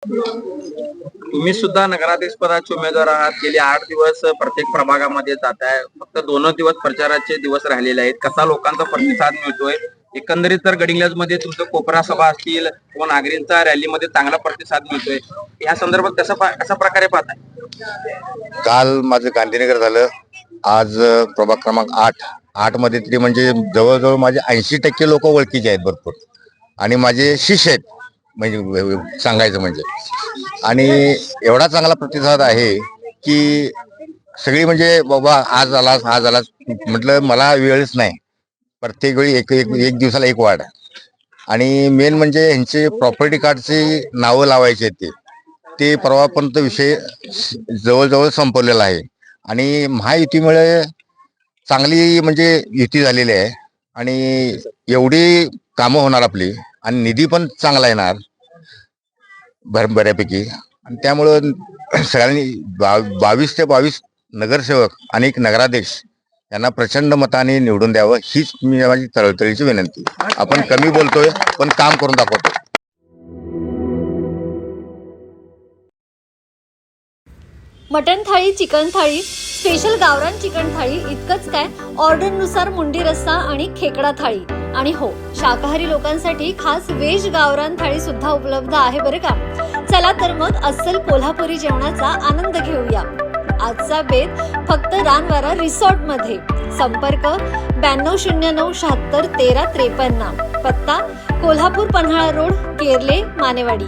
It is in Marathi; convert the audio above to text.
तुम्ही सुद्धा नगराध्यक्ष पदाचे उमेदवार आहात. गेले 8 दिवस प्रत्येक प्रभागामध्ये जात आहे. फक्त 2 दिवस प्रचाराचे दिवस राहिलेले आहेत. कसा लोकांचा प्रतिसाद मिळतोय? एकंदरीत तर गडिंग्लज मध्ये तुमचं कोपरा सभा असतील किंवा नागरिकांचा रॅलीमध्ये चांगला प्रतिसाद मिळतोय. या संदर्भात कसा प्रकारे पाहताय? काल माझं गांधीनगर झालं. आज प्रभाग क्रमांक 8 मध्ये तरी म्हणजे जवळजवळ माझे 80% लोक ओळखीचे आहेत भरपूर, आणि माझे शिष्य आहेत म्हणजे सांगायचं म्हणजे. आणि एवढा चांगला प्रतिसाद आहे की सगळी म्हणजे बाबा आज आलास म्हटलं. मला वेळच नाही, प्रत्येक वेळी एक दिवसाला एक वार्ड. आणि मेन म्हणजे यांचे प्रॉपर्टी कार्डची नावं लावायची आहेत. ते परवापर्यंत विषय जवळजवळ संपवलेला आहे. आणि महायुतीमुळे चांगली म्हणजे युती झालेली आहे, आणि एवढी कामं होणार आपली, आणि निधी पण चांगला येणार बऱ्यापैकी. आणि त्यामुळं सगळ्यांनी 22 ते 22 नगरसेवक आणि एक नगराध्यक्ष यांना प्रचंड मताने निवडून द्यावं, हीच मी माझी तळतळीची विनंती. आपण कमी बोलतोय पण काम करून दाखवतो. मटण थाळी, चिकन थाळी, स्पेशल गावरान चिकन थाळी इतकंच काय, ऑर्डरनुसार मुंडी रस्सा आणि खेकडा थाळी. आणि हो, शाकाहारी लोकांसाठी खास व्हेज गावरान थाळी सुद्धा उपलब्ध आहे बरं का. चला तर मग अस्सल कोल्हापुरी जेवणाचा आनंद घेऊया. आजचा बेत फक्त रानवारा रिसॉर्ट मध्ये. संपर्क 9209761353. पत्ता कोल्हापूर पन्हाळा रोड, केरले, मानेवाडी.